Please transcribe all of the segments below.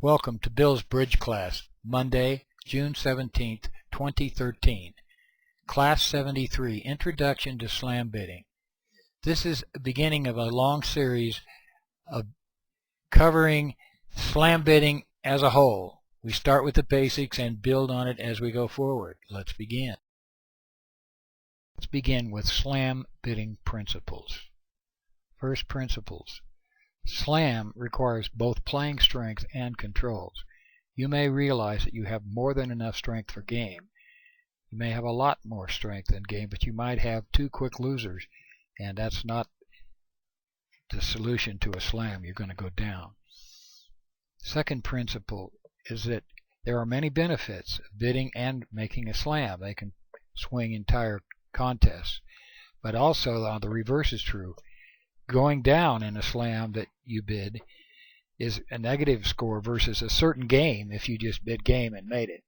Welcome to Bill's Bridge class, Monday, June 17th, 2013. Class 73, Introduction to Slam Bidding. This is the beginning of a long series of covering slam bidding as a whole. We start with the basics and build on it as we go forward. Let's begin. Let's begin with slam bidding principles. First principles. Slam requires both playing strength and controls. You may realize that you have more than enough strength for game. You may have a lot more strength than game, but you might have two quick losers, and that's not the solution to a slam. You're going to go down. Second principle is that there are many benefits of bidding and making a slam. They can swing entire contests. But also, the reverse is true. Going down in a slam that you bid is a negative score versus a certain game if you just bid game and made it.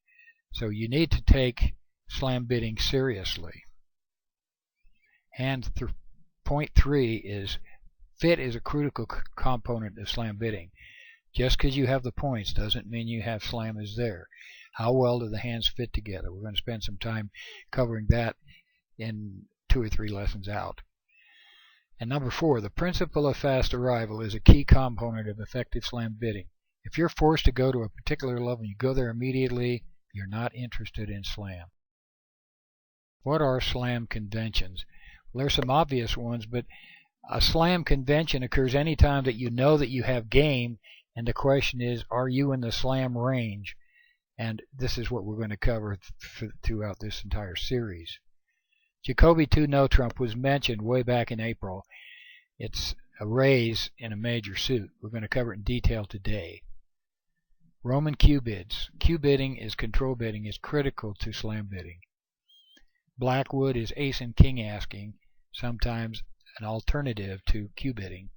So you need to take slam bidding seriously. And point 3 is fit is a critical component of slam bidding. Just because you have the points doesn't mean you have slam is there. How well do the hands fit together? We're going to spend some time covering that in 2 or 3 lessons out. And number 4, the principle of fast arrival is a key component of effective slam bidding. If you're forced to go to a particular level and you go there immediately, you're not interested in slam. What are slam conventions? Well, there's some obvious ones, but a slam convention occurs any time that you know that you have game, and the question is, are you in the slam range? And this is what we're going to cover throughout this entire series. Jacoby 2 no trump was mentioned way back in April. It's a raise in a major suit. We're going to cover it in detail today. Roman Q bids. Q bidding is control bidding is critical to slam bidding. Blackwood is ace and king asking, sometimes an alternative to Q bidding.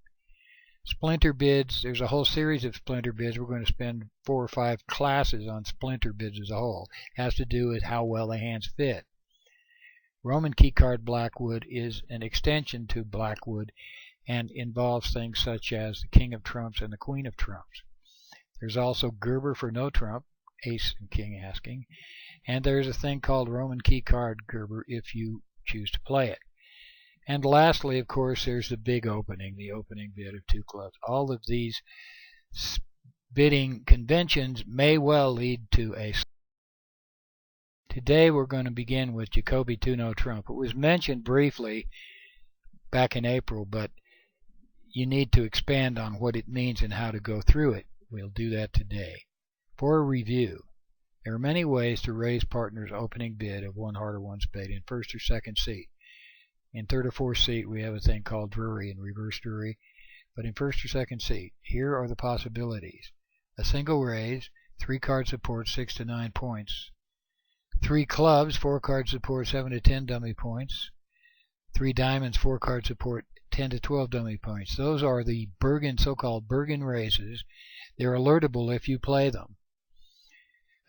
Splinter bids, there's a whole series of splinter bids. We're going to spend 4 or 5 classes on splinter bids as a whole. It has to do with how well the hands fit. Roman key card Blackwood is an extension to Blackwood and involves things such as the King of Trumps and the Queen of Trumps. There's also Gerber for no trump, ace and king asking, and there's a thing called Roman key card Gerber if you choose to play it. And lastly, of course, there's the big opening, the opening bid of 2 clubs. All of these bidding conventions may well lead to a slam. Today we're going to begin with Jacoby 2 no trump. It was mentioned briefly back in April, but you need to expand on what it means and how to go through it. We'll do that today. For a review, there are many ways to raise partner's opening bid of 1 heart or 1 spade in first or second seat. In third or fourth seat we have a thing called Drury and reverse Drury, but in first or second seat, here are the possibilities. A single raise, 3 card support 6 to 9 points. 3 clubs, 4 card support 7 to 10 dummy points. 3 diamonds, 4 card support 10 to 12 dummy points. Those are the so-called Bergen raises. They're alertable if you play them.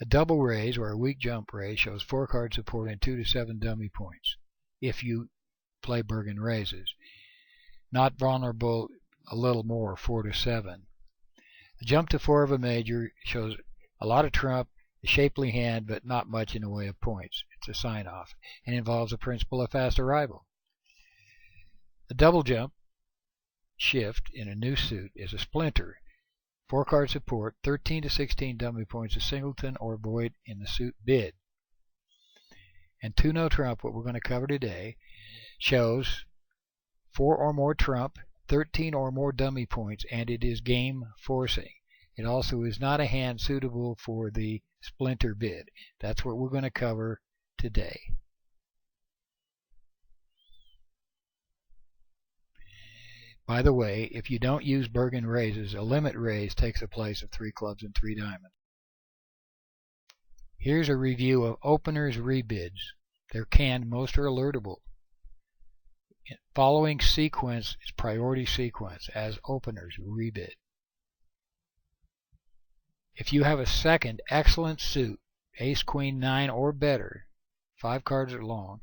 A double raise or a weak jump raise shows 4 card support and 2 to 7 dummy points if you play Bergen raises. Not vulnerable, a little more, 4 to 7. A jump to 4 of a major shows a lot of trump, a shapely hand, but not much in the way of points. It's a sign-off and involves a principle of fast arrival. A double jump shift in a new suit is a splinter. 4 card support, 13 to 16 dummy points, a singleton or void in the suit bid. And 2 no trump, what we're going to cover today, shows 4 or more trump, 13 or more dummy points, and it is game forcing. It also is not a hand suitable for the splinter bid. That's what we're going to cover today. By the way, if you don't use Bergen raises, a limit raise takes the place of 3 clubs and 3 diamonds. Here's a review of openers rebids. They're canned, most are alertable. Following sequence is priority sequence as openers rebid. If you have a second excellent suit, ace, queen, 9 or better, 5 cards or long,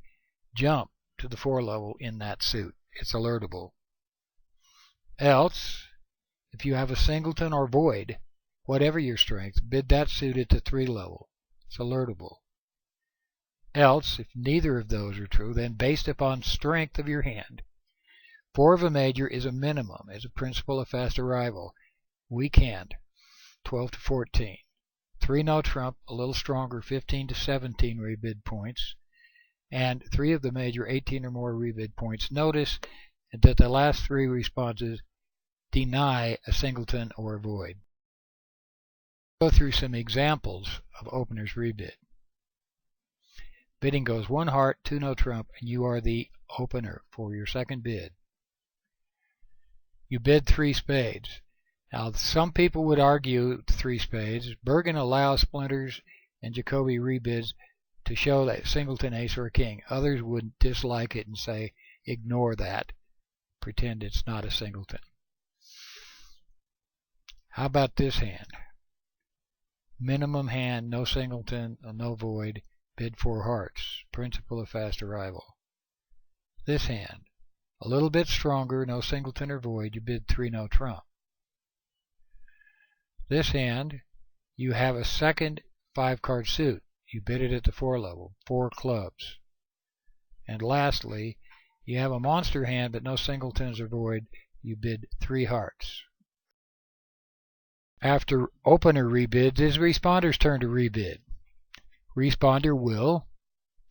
jump to the 4 level in that suit. It's alertable. Else, if you have a singleton or void, whatever your strength, bid that suit at the 3 level. It's alertable. Else, if neither of those are true, then based upon strength of your hand, 4 of a major is a minimum as a principle of fast arrival. Weak hand, 12 to 14. 3 no trump, a little stronger, 15 to 17 rebid points. And 3 of the major, 18 or more rebid points. Notice that the last 3 responses deny a singleton or a void. Go through some examples of openers rebid. Bidding goes 1 heart, 2 no trump, and you are the opener for your second bid. You bid 3 spades. Now, some people would argue 3 spades. Bergen allows splinters and Jacoby rebids to show that singleton, ace, or a king. Others would dislike it and say, ignore that. Pretend it's not a singleton. How about this hand? Minimum hand, no singleton, no void, bid 4 hearts. Principle of fast arrival. This hand, a little bit stronger, no singleton or void, you bid 3 no trump. This hand, you have a second 5-card suit. You bid it at the 4 level, 4 clubs. And lastly, you have a monster hand but no singletons or void. You bid 3 hearts. After opener rebids, it's responder's turn to rebid. Responder will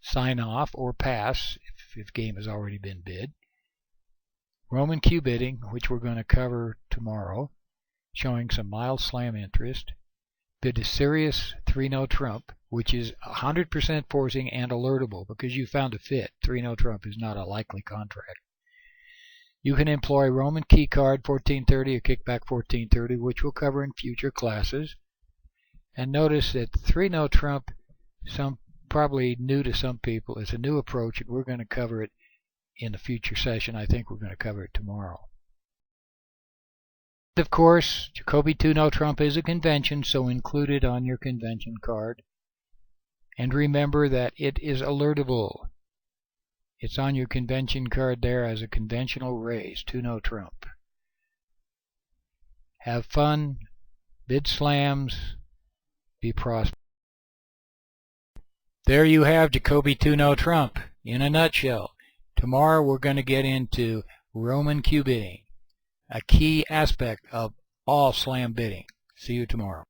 sign off or pass if game has already been bid. Roman cue bidding, which we're going to cover tomorrow, showing some mild slam interest. Bid a serious 3 no trump, which is 100% forcing and alertable because you found a fit. 3 no trump is not a likely contract. You can employ Roman key card 1430 or kickback 1430, which we'll cover in future classes. And notice that 3 no trump, probably new to some people, is a new approach, and we're going to cover it in a future session. I think we're going to cover it tomorrow. Of course, Jacoby 2 no trump is a convention, so include it on your convention card. And remember that it is alertable. It's on your convention card there as a conventional raise, 2 no trump. Have fun, bid slams, be prosperous. There you have Jacoby 2 no trump in a nutshell. Tomorrow we're going to get into Roman cue bidding, a key aspect of all slam bidding. See you tomorrow.